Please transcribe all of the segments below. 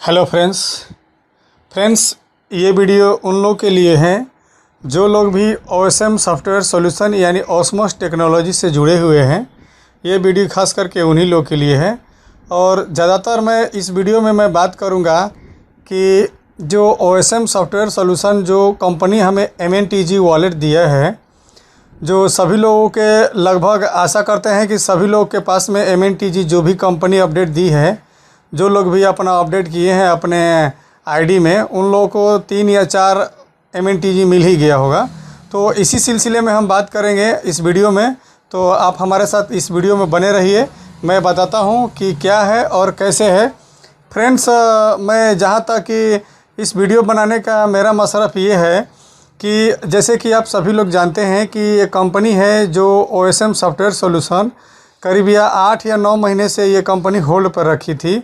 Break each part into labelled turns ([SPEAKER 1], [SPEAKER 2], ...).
[SPEAKER 1] Hello friends ये video उन लोग के लिए हैं जो लोग भी OSM सॉफ्टवेयर सॉल्यूशन यानी ऑस्मोस टेक्नोलॉजी से जुड़े हुए हैं। ये वीडियो खास करके उन्हीं लोग के लिए है। और ज़्यादातर मैं इस वीडियो में मैं बात करूँगा कि जो OSM सॉफ्टवेयर सॉल्यूशन जो कंपनी हमें MNTG वॉलेट दिया है, जो सभी लोगों के लगभग आशा करते हैं कि सभी लोग के पास में MNTG जो भी कंपनी अपडेट दी है, जो लोग भी अपना अपडेट किए हैं अपने आईडी में, उन लोगों को 3 या 4 MNTG मिल ही गया होगा। तो इसी सिलसिले में हम बात करेंगे इस वीडियो में। तो आप हमारे साथ इस वीडियो में बने रहिए, मैं बताता हूं कि क्या है और कैसे है। फ्रेंड्स, मैं जहां तक कि इस वीडियो बनाने का मेरा मसरफ़ ये है कि जैसे कि आप सभी लोग जानते हैं कि ये कंपनी है जो OSM सॉफ्टवेयर सॉल्यूशन, करीब या 8 या 9 महीने से ये कंपनी होल्ड पर रखी थी।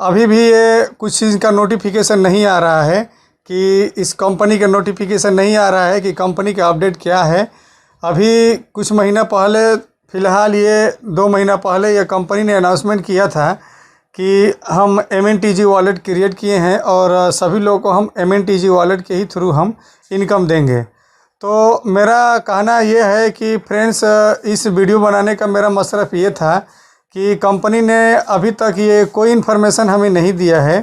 [SPEAKER 1] अभी भी ये कुछ चीज़ का नोटिफिकेशन नहीं आ रहा है कि इस कंपनी का नोटिफिकेशन नहीं आ रहा है कि कंपनी का अपडेट क्या है। अभी कुछ महीना पहले, फ़िलहाल ये 2 महीना पहले ये कंपनी ने अनाउंसमेंट किया था कि हम MNTG वॉलेट क्रिएट किए हैं और सभी लोगों को हम MNTG वॉलेट के ही थ्रू हम इनकम देंगे। तो मेरा कहना ये है कि फ्रेंड्स, इस वीडियो बनाने का मेरा मसरफ़ ये था कि कंपनी ने अभी तक ये कोई इन्फॉर्मेशन हमें नहीं दिया है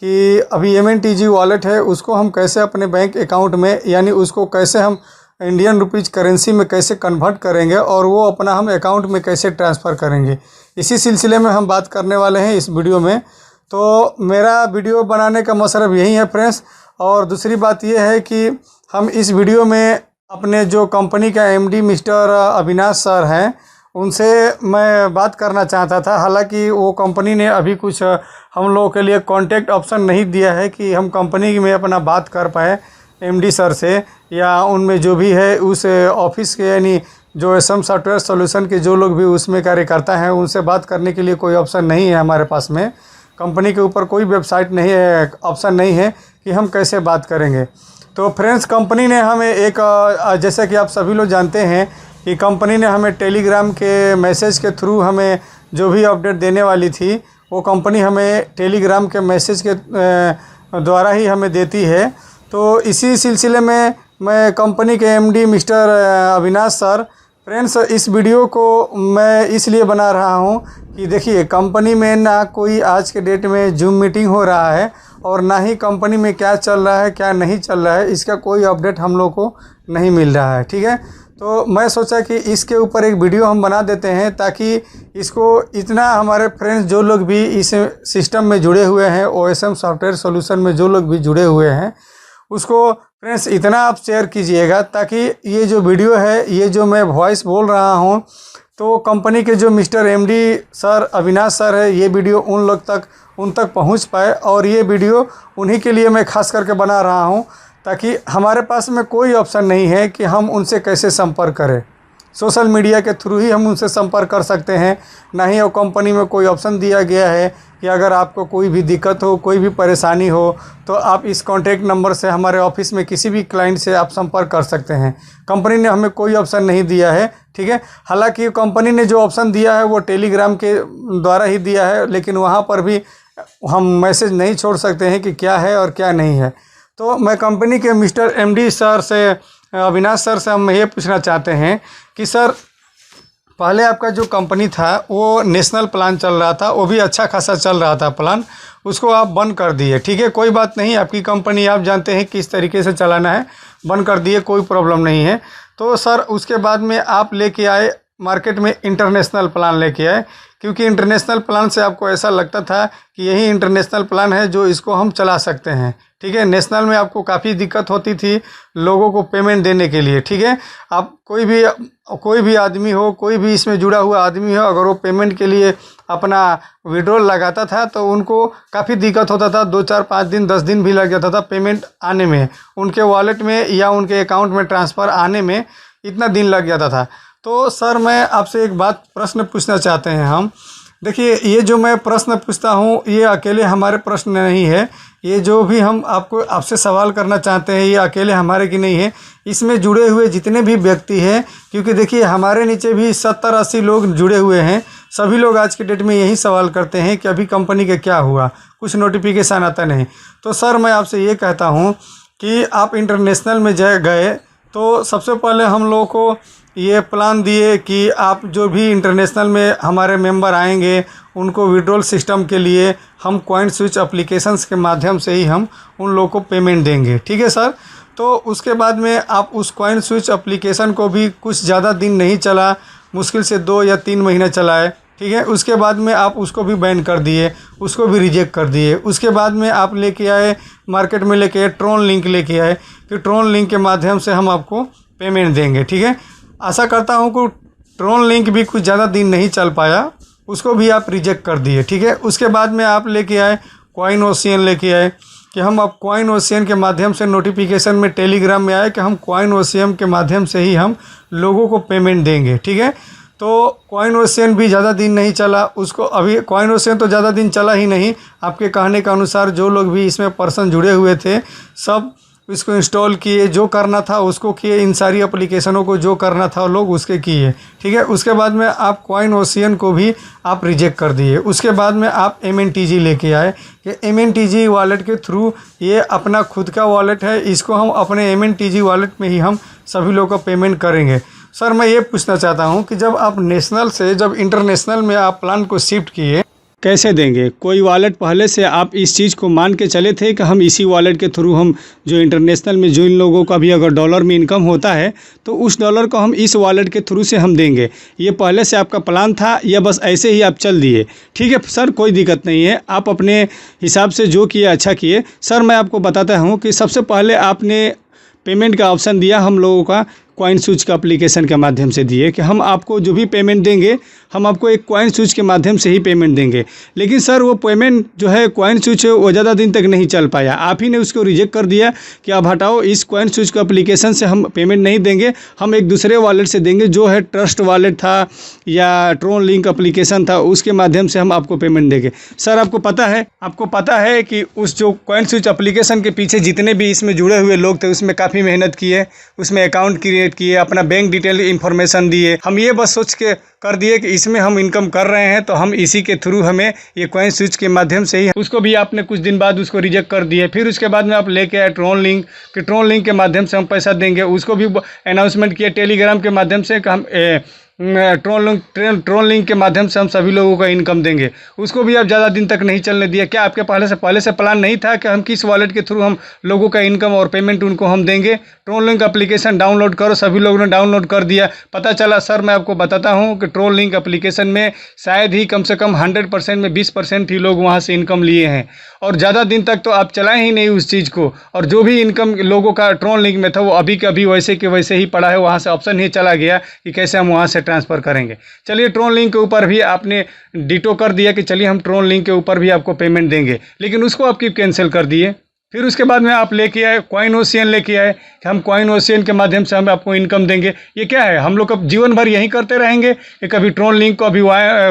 [SPEAKER 1] कि अभी MNTG वॉलेट है उसको हम कैसे अपने बैंक अकाउंट में, यानी उसको कैसे हम इंडियन रुपीज़ करेंसी में कैसे कन्वर्ट करेंगे और वो अपना हम अकाउंट में कैसे ट्रांसफ़र करेंगे। इसी सिलसिले में हम बात करने वाले हैं इस वीडियो में। तो मेरा वीडियो बनाने का मसरफ़ यही है फ्रेंड्स। और दूसरी बात ये है कि हम इस वीडियो में अपने जो कंपनी का MD मिस्टर अविनाश सर हैं, उनसे मैं बात करना चाहता था। हालांकि वो कंपनी ने अभी कुछ हम लोगों के लिए कॉन्टैक्ट ऑप्शन नहीं दिया है कि हम कंपनी में अपना बात कर पाए MD सर से, या उनमें जो भी है उस ऑफिस के, यानी जो OSM सॉफ्टवेयर सॉल्यूशन के जो लोग भी उसमें कार्यकर्ता हैं, उनसे बात करने के लिए कोई ऑप्शन नहीं है हमारे पास में। कंपनी के ऊपर कोई वेबसाइट नहीं है, ऑप्शन नहीं है कि हम कैसे बात करेंगे। तो फ्रेंड्स, कंपनी ने हमें एक, जैसे कि आप सभी लोग जानते हैं कि कंपनी ने हमें टेलीग्राम के मैसेज के थ्रू हमें जो भी अपडेट देने वाली थी, वो कंपनी हमें टेलीग्राम के मैसेज के द्वारा ही हमें देती है। तो इसी सिलसिले में मैं कंपनी के MD mister Avinash sir, friends, इस वीडियो को मैं इसलिए बना रहा हूं कि देखिए, कंपनी में ना कोई आज के डेट में जूम मीटिंग हो रहा है और ना ही कंपनी में क्या चल रहा है क्या नहीं चल रहा है, इसका कोई अपडेट हम लोग को नहीं मिल रहा है। ठीक है, तो मैं सोचा कि इसके ऊपर एक वीडियो हम बना देते हैं ताकि इसको इतना हमारे फ्रेंड्स जो लोग भी इस सिस्टम में जुड़े हुए हैं, OSM सॉफ्टवेयर सॉल्यूशन में जो लोग भी जुड़े हुए हैं, उसको फ्रेंड्स इतना आप शेयर कीजिएगा ताकि ये जो वीडियो है, ये जो मैं वॉइस बोल रहा हूँ, तो कंपनी के जो mister MD sir Avinash sir है, ये वीडियो उन तक पहुँच पाए। और ये वीडियो उन्हीं के लिए मैं खास करके बना रहा हूँ ताकि हमारे पास में कोई ऑप्शन नहीं है कि हम उनसे कैसे संपर्क करें। सोशल मीडिया के थ्रू ही हम उनसे संपर्क कर सकते हैं। ना ही वो कंपनी में कोई ऑप्शन दिया गया है कि अगर आपको कोई भी दिक्कत हो, कोई भी परेशानी हो, तो आप इस कॉन्टैक्ट नंबर से हमारे ऑफिस में किसी भी क्लाइंट से आप संपर्क कर सकते हैं। कंपनी ने हमें कोई ऑप्शन नहीं दिया है। ठीक है, हालांकि कंपनी ने जो ऑप्शन दिया है वो टेलीग्राम के द्वारा ही दिया है, लेकिन वहाँ पर भी हम मैसेज नहीं छोड़ सकते हैं कि क्या है और क्या नहीं है। तो मैं कंपनी के मिस्टर MD सर से, अविनाश सर से हम ये पूछना चाहते हैं कि सर, पहले आपका जो कंपनी था वो नेशनल प्लान चल रहा था, वो भी अच्छा खासा चल रहा था प्लान, उसको आप बंद कर दिए। ठीक है, कोई बात नहीं, आपकी कंपनी आप जानते हैं किस तरीके से चलाना है, बंद कर दिए, कोई प्रॉब्लम नहीं है। तो सर, उसके बाद में आप लेके आए मार्केट में इंटरनेशनल प्लान लेके आए, क्योंकि इंटरनेशनल प्लान से आपको ऐसा लगता था कि यही इंटरनेशनल प्लान है जो इसको हम चला सकते हैं। ठीक है, नेशनल में आपको काफ़ी दिक्कत होती थी लोगों को पेमेंट देने के लिए। ठीक है, आप कोई भी आदमी हो, कोई भी इसमें जुड़ा हुआ आदमी हो, अगर वो पेमेंट के लिए अपना विड्रॉल लगाता था तो उनको काफ़ी दिक्कत होता था। 2, 4, 5 दिन, 10 दिन भी लग जाता था पेमेंट आने में, उनके वॉलेट में या उनके अकाउंट में ट्रांसफ़र आने में इतना दिन लग जाता था। तो सर, मैं आपसे एक प्रश्न पूछना चाहते हैं हम। देखिए, ये जो मैं प्रश्न पूछता हूँ ये अकेले हमारे प्रश्न नहीं है, ये जो भी हम आपसे सवाल करना चाहते हैं ये अकेले हमारे की नहीं है, इसमें जुड़े हुए जितने भी व्यक्ति हैं, क्योंकि देखिए हमारे नीचे भी 70-80 लोग जुड़े हुए हैं सभी लोग आज के डेट में यही सवाल करते हैं कि अभी कंपनी का क्या हुआ, कुछ नोटिफिकेशन आता नहीं। तो सर मैं आपसे ये कहता हूँ कि आप इंटरनेशनल में गए तो सबसे पहले हम लोगों को ये प्लान दिए कि आप जो भी इंटरनेशनल में हमारे मेंबर आएंगे उनको विड्रॉल सिस्टम के लिए हम कॉइन स्विच एप्लीकेशंस के माध्यम से ही हम उन लोगों को पेमेंट देंगे, ठीक है सर। तो उसके बाद में आप उस कॉइन स्विच एप्लीकेशन को भी कुछ ज़्यादा दिन नहीं चला, मुश्किल से 2 या 3 महीने चलाए, ठीक है। उसके बाद में आप उसको भी बैन कर दिए, उसको भी रिजेक्ट कर दिए। उसके बाद में आप लेके आए मार्केट में, लेके आए ट्रोन लिंक लेके आए कि ट्रोन लिंक के माध्यम से हम आपको पेमेंट देंगे, ठीक है। आशा करता हूँ कि ट्रोन लिंक भी कुछ ज़्यादा दिन नहीं चल पाया, उसको भी आप रिजेक्ट कर दिए, ठीक है। उसके बाद में आप लेके आए कॉइन ओशियन लेके आए कि हम अब कॉइन ओशियन के माध्यम से नोटिफिकेशन में टेलीग्राम में आए कि हम कॉइन ओशियन के माध्यम से ही हम लोगों को पेमेंट देंगे, ठीक है। तो कॉइन ओशियन भी ज़्यादा दिन नहीं चला, उसको अभी कॉइन ओशियन तो ज़्यादा दिन चला ही नहीं। आपके कहने के अनुसार जो लोग भी इसमें पर्सन जुड़े हुए थे सब इसको इंस्टॉल किए, जो करना था उसको किए, इन सारी एप्लीकेशनों को जो करना था लोग उसके किए, ठीक है। उसके बाद में आप कॉइन ओशियन को भी आप रिजेक्ट कर दिए। उसके बाद में आप MNTG लेके आए कि MNTG वॉलेट के थ्रू, ये अपना खुद का वॉलेट है, इसको हम अपने MNTG वॉलेट में ही हम सभी लोगों को पेमेंट करेंगे। सर मैं ये पूछना चाहता हूँ कि जब आप नेशनल से जब इंटरनेशनल में आप प्लान को शिफ्ट किए, कैसे देंगे? कोई वॉलेट पहले से आप इस चीज़ को मान के चले थे कि हम इसी वॉलेट के थ्रू हम जो इंटरनेशनल में जो इन लोगों का भी अगर डॉलर में इनकम होता है तो उस डॉलर को हम इस वॉलेट के थ्रू से हम देंगे, ये पहले से आपका प्लान था या बस ऐसे ही आप चल दिए? ठीक है सर, कोई दिक्कत नहीं है, आप अपने हिसाब से जो किए अच्छा किए। सर मैं आपको बताता हूँ कि सबसे पहले आपने पेमेंट का ऑप्शन दिया हम लोगों का कॉइन स्विच का एप्लीकेशन के माध्यम से दिए कि हम आपको जो भी पेमेंट देंगे हम आपको एक कॉइन स्विच के माध्यम से ही पेमेंट देंगे। लेकिन सर वो पेमेंट जो है कॉइन स्विच वो ज़्यादा दिन तक नहीं चल पाया, आप ही ने उसको रिजेक्ट कर दिया कि आप हटाओ, इस कॉइन स्विच का एप्लीकेशन से हम पेमेंट नहीं देंगे, हम एक दूसरे वॉलेट से देंगे जो है ट्रस्ट वॉलेट था या ट्रोन लिंक एप्लीकेशन था, उसके माध्यम से हम आपको पेमेंट देंगे। सर आपको पता है कि उस जो कॉइन स्विच एप्लीकेशन के पीछे जितने भी इसमें जुड़े हुए लोग थे उसमें काफ़ी मेहनत किए, उसमें अकाउंट क्रिएट किए, अपना बैंक डिटेल इन्फॉर्मेशन दिए। हम ये बस सोच के कर दिए कि इसमें हम इनकम कर रहे हैं तो हम इसी के थ्रू हमें ये कॉइन स्विच के माध्यम से ही, उसको भी आपने कुछ दिन बाद उसको रिजेक्ट कर दिए। फिर उसके बाद में आप लेके आए ट्रोन लिंक कि ट्रोन लिंक के माध्यम से हम पैसा देंगे, उसको भी अनाउंसमेंट किया टेलीग्राम के माध्यम से कि हम ट्रोन लिंक के माध्यम से हम सभी लोगों का इनकम देंगे, उसको भी आप ज़्यादा दिन तक नहीं चलने दिया। क्या आपके पहले से प्लान नहीं था कि हम किस वॉलेट के थ्रू हम लोगों का इनकम और पेमेंट उनको हम देंगे? ट्रोन लिंक एप्लीकेशन डाउनलोड करो, सभी लोगों ने डाउनलोड कर दिया। पता चला सर मैं आपको बताता हूँ कि ट्रोन लिंक एप्लीकेशन में शायद ही कम से कम 100% में 20% ही लोग वहाँ से इनकम लिए हैं और ज़्यादा दिन तक तो आप चलाएं ही नहीं उस चीज़ को, और जो भी इनकम लोगों का ट्रोन लिंक में था वो अभी के अभी वैसे के वैसे ही पड़ा है, वहाँ से ऑप्शन ही चला गया कि कैसे हम वहाँ से ट्रांसफ़र करेंगे। चलिए ट्रोन लिंक के ऊपर भी आपने डिटो कर दिया कि चलिए हम ट्रोन लिंक के ऊपर भी आपको पेमेंट देंगे, लेकिन उसको आप क्यों कैंसिल कर दिए? फिर उसके बाद में आप लेके आए कॉइन ओशियन लेके आए कि हम कॉइन ओशियन के माध्यम से हम आपको इनकम देंगे। ये क्या है? हम लोग अब जीवन भर यही करते रहेंगे कि कभी ट्रोन लिंक को, अभी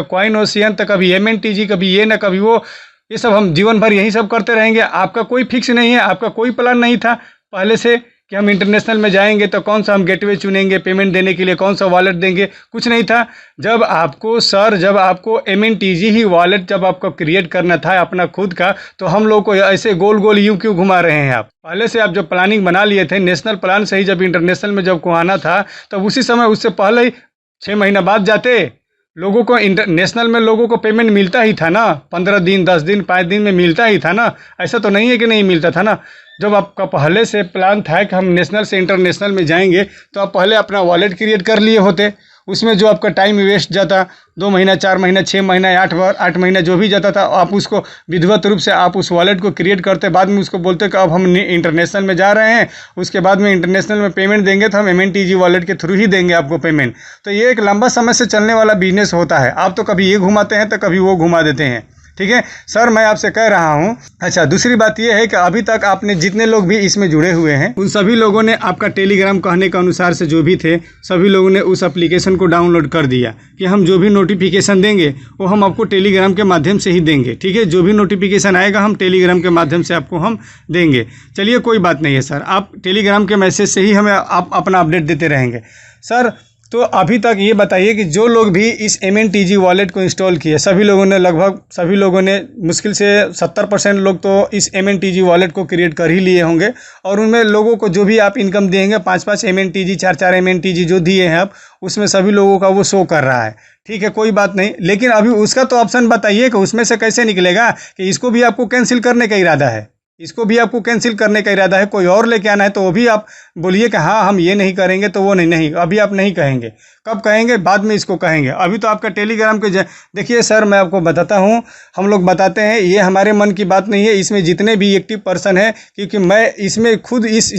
[SPEAKER 1] कॉइन ओशियन, तो कभी MNTG, कभी ये ना कभी वो, ये सब हम जीवन भर यही सब करते रहेंगे। आपका कोई फिक्स नहीं है, आपका कोई प्लान नहीं था पहले से कि हम इंटरनेशनल में जाएंगे तो कौन सा हम गेटवे चुनेंगे पेमेंट देने के लिए, कौन सा वॉलेट देंगे, कुछ नहीं था। जब आपको MNTG ही वॉलेट जब आपको क्रिएट करना था अपना खुद का, तो हम लोग को ऐसे गोल गोल यूं क्यों घुमा रहे हैं आप? पहले से आप जब प्लानिंग बना लिए थे नेशनल प्लान से ही, जब इंटरनेशनल में जब को आना था तब उसी समय, उससे पहले ही 6 महीना बाद जाते। लोगों को इंटरनेशनल में लोगों को पेमेंट मिलता ही था ना, 15 दिन 10 दिन 5 दिन में मिलता ही था ना, ऐसा तो नहीं है कि नहीं मिलता था ना। जब आपका पहले से प्लान था कि हम नेशनल से इंटरनेशनल में जाएंगे तो आप पहले अपना वॉलेट क्रिएट कर लिए होते, उसमें जो आपका टाइम वेस्ट जाता 2 महीना 4 महीना 6 महीना 8 महीना जो भी जाता था, आप उसको विधिवत रूप से आप उस वॉलेट को क्रिएट करते, बाद में उसको बोलते कि अब हम इंटरनेशनल में जा रहे हैं, उसके बाद में इंटरनेशनल में पेमेंट देंगे तो हम MNTG वॉलेट के थ्रू ही देंगे आपको पेमेंट। तो ये एक लंबा समय से चलने वाला बिजनेस होता है, आप तो कभी ये घुमाते हैं तो कभी वो घुमा देते हैं, ठीक है सर। मैं आपसे कह रहा हूँ, अच्छा दूसरी बात यह है कि अभी तक आपने जितने लोग भी इसमें जुड़े हुए हैं उन सभी लोगों ने आपका टेलीग्राम कहने के अनुसार से जो भी थे सभी लोगों ने उस एप्लीकेशन को डाउनलोड कर दिया कि हम जो भी नोटिफिकेशन देंगे वो हम आपको टेलीग्राम के माध्यम से ही देंगे, ठीक है। जो भी नोटिफिकेशन आएगा हम टेलीग्राम के माध्यम से आपको हम देंगे। चलिए कोई बात नहीं है सर, आप टेलीग्राम के मैसेज से ही हमें आप अपना अपडेट देते रहेंगे। सर तो अभी तक ये बताइए कि जो लोग भी इस MNTG वॉलेट को इंस्टॉल किए, सभी लोगों ने, लगभग सभी लोगों ने, मुश्किल से 70% लोग तो इस MNTG वॉलेट को क्रिएट कर ही लिए होंगे। और उनमें लोगों को जो भी आप इनकम देंगे 5-5 MNTG 4-4 MNTG जो दिए हैं आप, उसमें सभी लोगों का वो शो कर रहा है। ठीक है, कोई बात नहीं, लेकिन अभी उसका तो ऑप्शन बताइए कि उसमें से कैसे निकलेगा, कि इसको भी आपको कैंसिल करने का इरादा है, इसको भी आपको कैंसिल करने का इरादा है, कोई और लेके आना है तो वो भी आप बोलिए कि हाँ हम ये नहीं करेंगे, तो वो नहीं, अभी आप नहीं कहेंगे, कब कहेंगे, बाद में इसको कहेंगे। अभी तो आपका टेलीग्राम के देखिए सर, मैं आपको बताता हूँ, हम लोग बताते हैं, ये हमारे मन की बात नहीं है, इसमें जितने भी एक्टिव पर्सन है, क्योंकि मैं इसमें खुद इस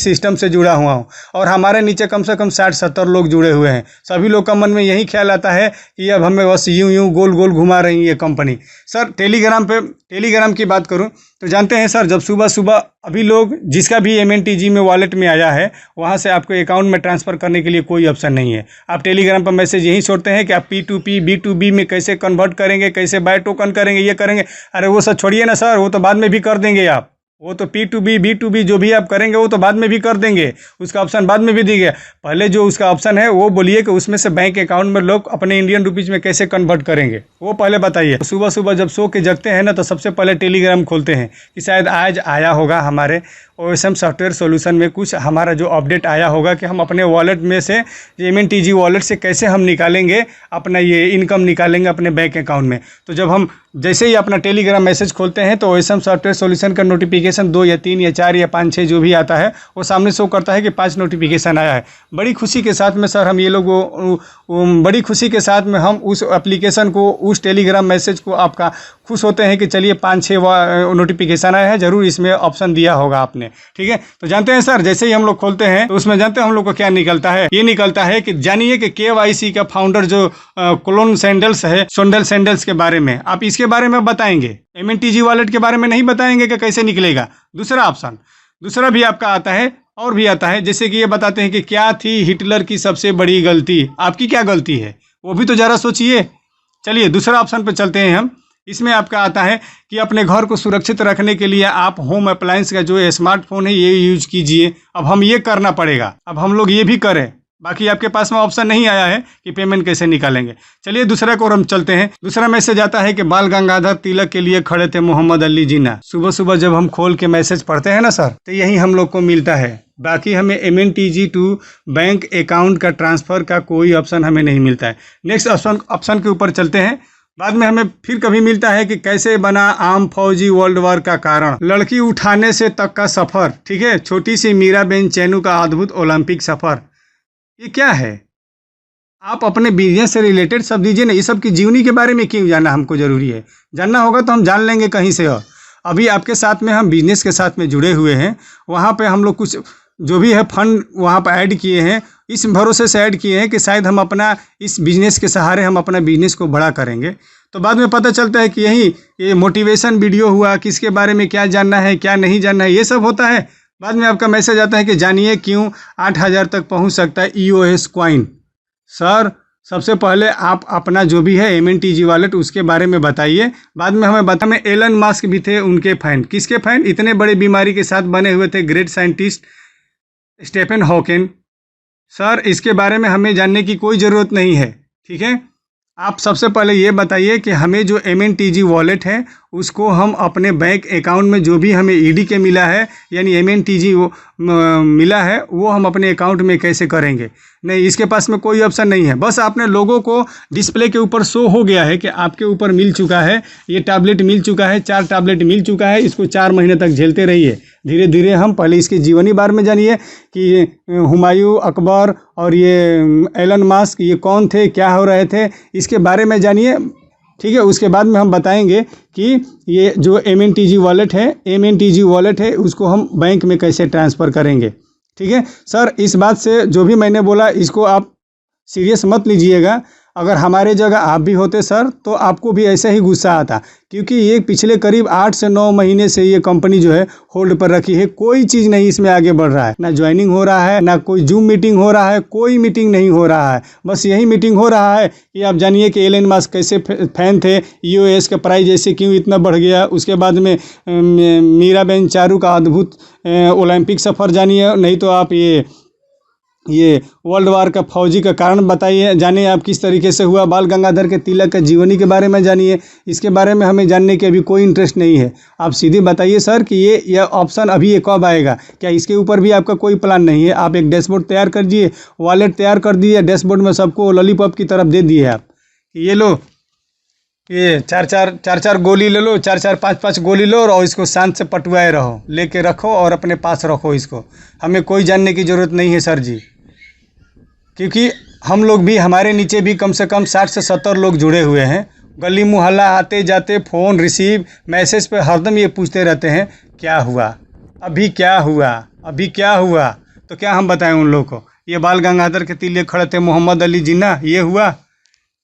[SPEAKER 1] सिस्टम से जुड़ा हुआ हूँ, और हमारे नीचे कम से कम 60-70 लोग जुड़े हुए हैं। सभी लोग का मन में यही ख्याल आता है कि अब हमें बस यूं गोल गोल घुमा रही है ये कंपनी। सर टेलीग्राम की बात करूँ तो जानते हैं सर, जब सुबह अभी लोग, जिसका भी MNTG में वॉलेट में आया है, वहाँ से आपको अकाउंट में ट्रांसफ़र करने के लिए कोई ऑप्शन नहीं है। आप टेलीग्राम पर मैसेज यही छोड़ते हैं कि आप P2P B2B में कैसे कन्वर्ट करेंगे, कैसे बाय टोकन करेंगे, ये करेंगे। अरे वो सब छोड़िए ना सर, वो तो बाद में भी कर देंगे आप, वो तो P2B B2B जो भी आप करेंगे वो तो बाद में भी कर देंगे, उसका ऑप्शन बाद में भी दिया। पहले जो उसका ऑप्शन है वो बोलिए कि उसमें से बैंक अकाउंट में लोग अपने इंडियन रुपीज़ में कैसे कन्वर्ट करेंगे, वो पहले बताइए। सुबह जब सो के जगते हैं ना, तो सबसे पहले टेलीग्राम खोलते हैं कि शायद आज आया होगा हमारे OSM सॉफ्टवेयर सॉल्यूशन में कुछ हमारा जो अपडेट आया होगा कि हम अपने वॉलेट में से, MNTG वॉलेट से कैसे हम निकालेंगे अपना ये इनकम, निकालेंगे अपने बैंक अकाउंट में। तो जब हम जैसे ही अपना टेलीग्राम मैसेज खोलते हैं तो OSM सॉफ्टवेयर सॉल्यूशन का नोटिफिकेशन 2 या 3 या 4 या 5 6 जो भी आता है, वो सामने शो करता है कि 5 नोटिफिकेशन आया है। बड़ी खुशी के साथ में सर हम ये लोग बड़ी खुशी के साथ में हम उस एप्लीकेशन को, उस टेलीग्राम मैसेज को आपका खुश होते हैं कि चलिए 5-6 नोटिफिकेशन आया है, ज़रूर इसमें ऑप्शन दिया होगा आपने। ठीक है, तो जानते हैं सर, जैसे ही हम लोग खोलते हैं तो उसमें जानते हैं हम लोग को क्या निकलता है, ये निकलता है कि जानिए कि KYC का फाउंडर जो क्लोन सैंडल्स है, सैंडल्स के बारे में आप इसके बारे में बताएंगे, MNTG वॉलेट के बारे में नहीं बताएंगे कि कैसे निकलेगा। दूसरा ऑप्शन, दूसरा भी आपका आता है और भी आता है, जैसे कि ये बताते हैं कि क्या थी हिटलर की सबसे बड़ी गलती, आपकी क्या गलती है, वो भी तो ज़रा सोचिए। चलिए दूसरा ऑप्शन पे चलते हैं हम। इसमें आपका आता है कि अपने घर को सुरक्षित रखने के लिए आप होम अप्लायंस का जो स्मार्टफोन है ये यूज कीजिए। अब हम ये करना पड़ेगा, अब हम लोग ये भी करें, बाकी आपके पास में ऑप्शन नहीं आया है कि पेमेंट कैसे निकालेंगे। चलिए दूसरा को हम चलते हैं। दूसरा मैसेज आता है कि बाल गंगाधर तिलक के लिए खड़े थे मोहम्मद अली जिन्ना। सुबह जब हम खोल के मैसेज पढ़ते हैं ना सर, तो यही हम लोग को मिलता है। बाकी हमें MNTG टू बैंक अकाउंट का ट्रांसफ़र का कोई ऑप्शन हमें नहीं मिलता है। नेक्स्ट ऑप्शन के ऊपर चलते हैं। बाद में हमें फिर कभी मिलता है कि कैसे बना आम फौजी वर्ल्ड वॉर का कारण, लड़की उठाने से तक का सफ़र। ठीक है, छोटी सी मीराबेन चैनू का अद्भुत ओलंपिक सफ़र। ये क्या है? आप अपने बिजनेस से रिलेटेड सब दीजिए ना, ये सब की जीवनी के बारे में क्यों जानना हमको ज़रूरी है? जानना होगा तो हम जान लेंगे कहीं से। और अभी आपके साथ में हम बिजनेस के साथ में जुड़े हुए हैं, वहाँ पे हम लोग कुछ जो भी है फंड वहाँ पर ऐड किए हैं, इस भरोसे से ऐड किए हैं कि शायद हम अपना इस बिज़नेस के सहारे हम अपना बिज़नेस को बड़ा करेंगे। तो बाद में पता चलता है कि ये मोटिवेशन वीडियो हुआ, किसके बारे में क्या जानना है क्या नहीं जानना है, ये सब होता है। बाद में आपका मैसेज आता है कि जानिए क्यों 8000 तक पहुंच सकता है EOS कॉइन। सर सबसे पहले आप अपना जो भी है MNTG वॉलेट उसके बारे में बताइए। बाद में हमें बता में एलन मस्क भी थे, उनके फैन। किसके फैन? इतने बड़े बीमारी के साथ बने हुए थे great scientist Stephen Hawking. Sir इसके बारे में हमें जानने की कोई ज़रूरत नहीं है। ठीक है, आप सबसे पहले ये बताइए कि हमें जो MNTG वॉलेट है उसको हम अपने बैंक अकाउंट में जो भी हमें ED के मिला है यानी MNTG मिला है वो हम अपने अकाउंट में कैसे करेंगे। नहीं, इसके पास में कोई ऑप्शन नहीं है। बस आपने लोगों को डिस्प्ले के ऊपर शो हो गया है कि आपके ऊपर मिल चुका है, ये टैबलेट मिल चुका है, 4 टैबलेट मिल चुका है, इसको 4 महीने तक झेलते रहिए। धीरे धीरे हम पहले इसके जीवनी बारे में जानिए कि हुमायूं, अकबर और ये एलन मस्क ये कौन थे, क्या हो रहे थे, इसके बारे में जानिए। ठीक है, उसके बाद में हम बताएंगे कि ये जो MNTG वॉलेट है उसको हम बैंक में कैसे ट्रांसफ़र करेंगे। ठीक है सर, इस बात से जो भी मैंने बोला इसको आप सीरियस मत लीजिएगा। अगर हमारे जगह आप भी होते सर तो आपको भी ऐसा ही गुस्सा आता, क्योंकि ये पिछले करीब 8 से 9 महीने से ये कंपनी जो है होल्ड पर रखी है। कोई चीज़ नहीं इसमें आगे बढ़ रहा है, ना ज्वाइनिंग हो रहा है, ना कोई जूम मीटिंग हो रहा है, कोई मीटिंग नहीं हो रहा है। बस यही मीटिंग हो रहा है कि आप जानिए कि एलन मस्क कैसे फैन थे, EOS का प्राइस ऐसे क्यों इतना बढ़ गया। उसके बाद में मीराबेन चानू का अद्भुत ओलंपिक सफ़र जानिए, नहीं तो आप ये ये वर्ल्ड वार का फौजी का कारण बताइए, जानिए आप किस तरीके से हुआ। बाल गंगाधर के तिलक का जीवनी के बारे में जानिए। इसके बारे में हमें जानने की अभी कोई इंटरेस्ट नहीं है। आप सीधे बताइए सर कि ये ऑप्शन अभी ये कब आएगा, क्या इसके ऊपर भी आपका कोई प्लान नहीं है? आप एक डैशबोर्ड तैयार कर दिए, वॉलेट तैयार कर दिए, डैशबोर्ड में सबको लॉलीपॉप की तरफ दे दिए आप कि ये लो, ये चार चार गोली ले लो, 4-4 5-5 गोली लो और इसको शांत से पटवाए रहो, लेके रखो और अपने पास रखो इसको। हमें कोई जानने की ज़रूरत नहीं है सर जी, क्योंकि हम लोग भी, हमारे नीचे भी कम से कम 60 से 70 लोग जुड़े हुए हैं। गली मुहल्ला आते जाते फ़ोन रिसीव मैसेज पे हरदम ये पूछते रहते हैं क्या हुआ, अभी क्या हुआ, अभी क्या हुआ। तो क्या हम बताएं उन लोगों को? ये बाल गंगाधर के तिलक खड़े थे मोहम्मद अली जिन्ना, ये हुआ?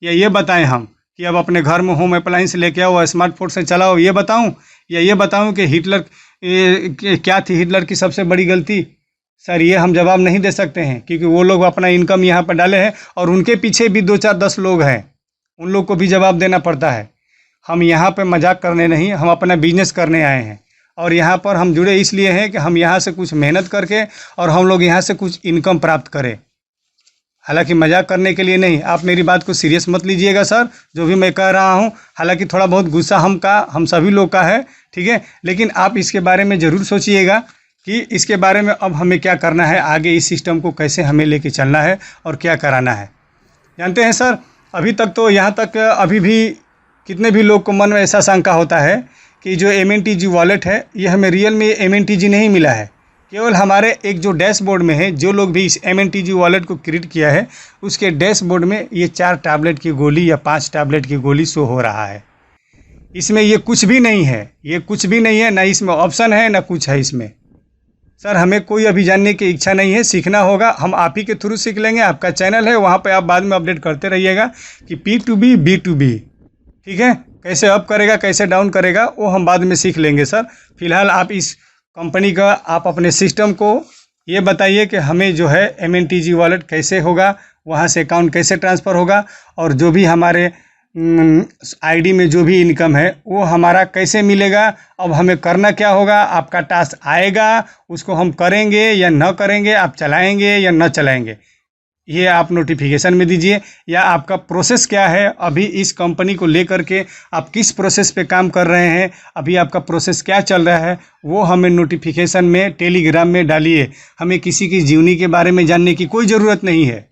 [SPEAKER 1] या ये बताएं हम कि अब अपने घर में होम अप्लाइंस लेके आओ, स्मार्टफोन से चलाओ, ये बताऊं? या ये बताऊं कि हिटलर क्या थी हिटलर की सबसे बड़ी गलती? सर ये हम जवाब नहीं दे सकते हैं, क्योंकि वो लोग अपना इनकम यहाँ पर डाले हैं और उनके पीछे भी 2-4-10 लोग हैं, उन लोग को भी जवाब देना पड़ता है। हम यहाँ पे मजाक करने नहीं, हम अपना बिजनेस करने आए हैं और यहाँ पर हम जुड़े इसलिए हैं कि हम यहाँ से कुछ मेहनत करके और हम लोग यहाँ से कुछ इनकम प्राप्त करें, हालांकि मजाक करने के लिए नहीं। आप मेरी बात को सीरियस मत लीजिएगा सर, जो भी मैं कह रहा हूँ, हालांकि थोड़ा बहुत गुस्सा हम सभी लोग का है, ठीक है, लेकिन आप इसके बारे में ज़रूर सोचिएगा कि इसके बारे में अब हमें क्या करना है, आगे इस सिस्टम को कैसे हमें लेके चलना है और क्या कराना है। जानते हैं सर, अभी तक तो यहाँ तक अभी भी कितने भी लोग को मन में ऐसा शंका होता है कि जो MNTG वॉलेट है ये हमें रियल में MNTG नहीं मिला है, केवल हमारे एक जो डैशबोर्ड में है, जो लोग भी इस MNTG वॉलेट को क्रिएट किया है उसके डैशबोर्ड में ये 4 टैबलेट की गोली या 5 टैबलेट की गोली शो हो रहा है। इसमें ये कुछ भी नहीं है, ये कुछ भी नहीं है, ना इसमें ऑप्शन है ना कुछ है इसमें। सर हमें कोई अभी जानने की इच्छा नहीं है, सीखना होगा, हम आप ही के थ्रू सीख लेंगे। आपका चैनल है, वहाँ पे आप बाद में अपडेट करते रहिएगा कि P2B B2B, ठीक है, कैसे अप करेगा कैसे डाउन करेगा वो हम बाद में सीख लेंगे। सर फिलहाल आप इस कंपनी का, आप अपने सिस्टम को ये बताइए कि हमें जो है MNTG वॉलेट कैसे होगा, वहाँ से अकाउंट कैसे ट्रांसफ़र होगा और जो भी हमारे आईडी में जो भी इनकम है वो हमारा कैसे मिलेगा। अब हमें करना क्या होगा, आपका टास्क आएगा उसको हम करेंगे या न करेंगे, आप चलाएंगे या न चलाएंगे, ये आप नोटिफिकेशन में दीजिए। या आपका प्रोसेस क्या है, अभी इस कंपनी को लेकर के आप किस प्रोसेस पे काम कर रहे हैं, अभी आपका प्रोसेस क्या चल रहा है, वो हमें नोटिफिकेशन में टेलीग्राम में डालिए। हमें किसी की जीवनी के बारे में जानने की कोई ज़रूरत नहीं है,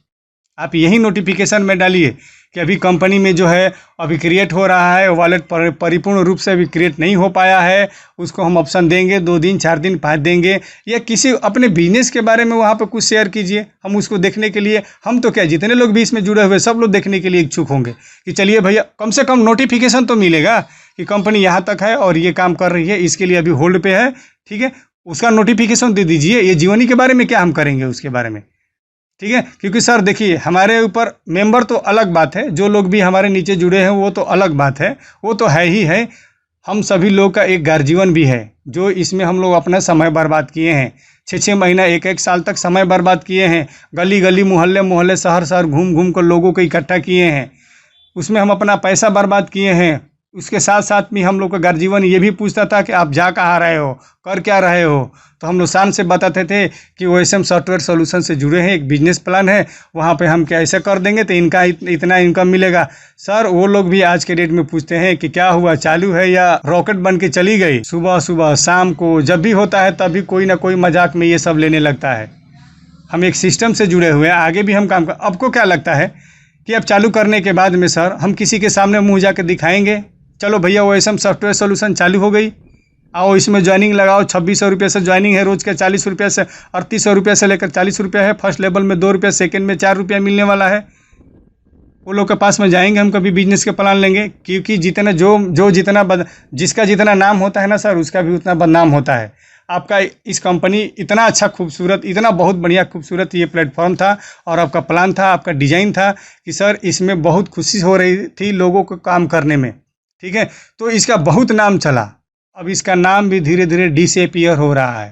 [SPEAKER 1] आप यही नोटिफिकेशन में डालिए कि अभी कंपनी में जो है अभी क्रिएट हो रहा है वॉलेट, परिपूर्ण रूप से अभी क्रिएट नहीं हो पाया है, उसको हम ऑप्शन देंगे, 2 दिन 4 दिन 5 देंगे। या किसी अपने बिजनेस के बारे में वहाँ पर कुछ शेयर कीजिए, हम उसको देखने के लिए, हम तो क्या जितने लोग भी इसमें जुड़े हुए सब लोग देखने के लिए इच्छुक होंगे कि चलिए भैया कम से कम नोटिफिकेशन तो मिलेगा कि कंपनी यहाँ तक है और ये काम कर रही है, इसके लिए अभी होल्ड पे है, ठीक है, उसका नोटिफिकेशन दे दीजिए। ये जीवनी के बारे में क्या हम करेंगे उसके बारे में, ठीक है, क्योंकि सर देखिए हमारे ऊपर मेंबर तो अलग बात है, जो लोग भी हमारे नीचे जुड़े हैं वो तो अलग बात है, वो तो है ही है, हम सभी लोग का एक गार्जियन भी है जो इसमें हम लोग अपना समय बर्बाद किए हैं, 6-6 महीना 1-1 साल तक समय बर्बाद किए हैं, गली गली मोहल्ले मोहल्ले शहर शहर घूम घूम कर लोगों को इकट्ठा किए हैं, उसमें हम अपना पैसा बर्बाद किए हैं। उसके साथ साथ में हम लोग का गार्जियन ये भी पूछता था कि आप जा कहाँ रहे हो, कर क्या रहे हो, तो हम लोग शान से बताते थे कि OSM सॉफ्टवेयर सोल्यूशन से जुड़े हैं, एक बिजनेस प्लान है, वहाँ पे हम क्या ऐसे कर देंगे तो इनका इतना इनकम मिलेगा। सर वो लोग भी आज के डेट में पूछते हैं कि क्या हुआ, चालू है या रॉकेट बन के चली गई। सुबह सुबह शाम को जब भी होता है तभी कोई ना कोई मजाक में ये सब लेने लगता है। हम एक सिस्टम से जुड़े हुए हैं, आगे भी हम काम कर, आपको क्या लगता है कि अब चालू करने के बाद में सर हम किसी के सामने मुँह जाके दिखाएंगे, चलो भैया OSM सॉफ्टवेयर सोल्यूशन चालू हो गई, आओ इसमें ज्वाइनिंग लगाओ, 2600 रुपये से ज्वाइनिंग है, रोज़ के 40 रुपये से 3800 रुपये से लेकर 40 रुपये है, फर्स्ट लेवल में 2 रुपये, सेकेंड में 4 रुपये मिलने वाला है। वो लोग के पास में जाएंगे, हम कभी बिजनेस के प्लान लेंगे, क्योंकि जितना जिसका जितना नाम होता है ना सर, उसका भी उतना बदनाम होता है। आपका इस कंपनी इतना अच्छा खूबसूरत, इतना बहुत बढ़िया खूबसूरत ये प्लेटफॉर्म था और आपका प्लान था, आपका डिज़ाइन था कि सर इसमें बहुत खुशी हो रही थी लोगों को काम करने में, ठीक है, तो इसका बहुत नाम चला। अब इसका नाम भी धीरे धीरे डिसअपीयर हो रहा है,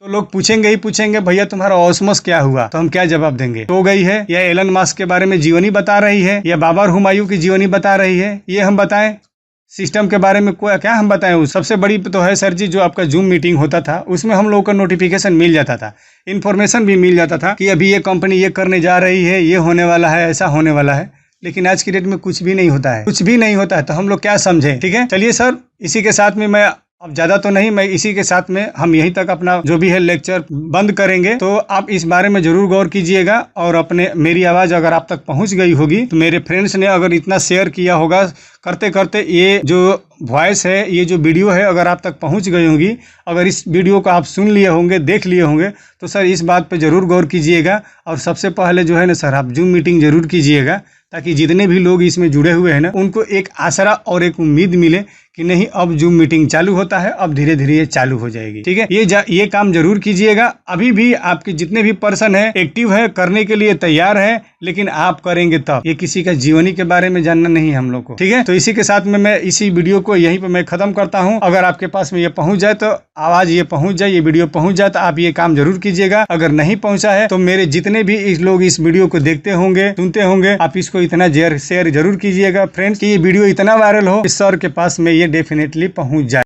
[SPEAKER 1] तो लोग पूछेंगे ही पूछेंगे भैया तुम्हारा ऑसमस क्या हुआ, तो हम क्या जवाब देंगे, तो गई है या एलन मस्क के बारे में जीवनी बता रही है या बाबर हुमायूं की जीवनी बता रही है, ये हम बताएं। सिस्टम के बारे में क्या हम बताएं। सबसे बड़ी तो है सर जी, जो आपका जूम मीटिंग होता था उसमें हम लोगों को नोटिफिकेशन मिल जाता था, इन्फॉर्मेशन भी मिल जाता था कि अभी ये कंपनी ये करने जा रही है, ये होने वाला है, ऐसा होने वाला है। लेकिन आज की डेट में कुछ भी नहीं होता है, कुछ भी नहीं होता है, तो हम लोग क्या समझें। ठीक है, चलिए सर, इसी के साथ में मैं अब ज़्यादा तो नहीं, मैं इसी के साथ में हम यहीं तक अपना जो भी है लेक्चर बंद करेंगे। तो आप इस बारे में ज़रूर गौर कीजिएगा, और अपने मेरी आवाज़ अगर आप तक पहुंच गई होगी, तो मेरे फ्रेंड्स ने अगर इतना शेयर किया होगा करते करते, ये जो वॉइस है, ये जो वीडियो है, अगर आप तक पहुंच गई होगी, अगर इस वीडियो को आप सुन लिए होंगे, देख लिए होंगे, तो सर इस बात पे ज़रूर गौर कीजिएगा। और सबसे पहले जो है ना सर, आप जूम मीटिंग ज़रूर कीजिएगा, ताकि जितने भी लोग इसमें जुड़े हुए हैं ना, उनको एक आसरा और एक उम्मीद मिले कि नहीं, अब जूम मीटिंग चालू होता है, अब धीरे धीरे ये चालू हो जाएगी। ठीक है, ये काम जरूर कीजिएगा। अभी भी आपके जितने भी पर्सन है एक्टिव है, करने के लिए तैयार है, लेकिन आप करेंगे तब। ये किसी का जीवनी के बारे में जानना नहीं हम लोग को। ठीक है, तो इसी के साथ में मैं इसी वीडियो को यहीं पे मैं खत्म करता हूँ। अगर आपके पास में ये पहुंच जाए, तो आवाज ये पहुंच जाए, ये वीडियो पहुंच जाए, तो आप ये काम जरूर कीजिएगा। अगर नहीं पहुंचा है, तो मेरे जितने भी लोग इस वीडियो को देखते होंगे, सुनते होंगे, आप इसको इतना शेयर जरूर कीजिएगा फ्रेंड्स, कि ये वीडियो इतना वायरल हो कि सर के पास में ये डेफिनेटली पहुंच जाए।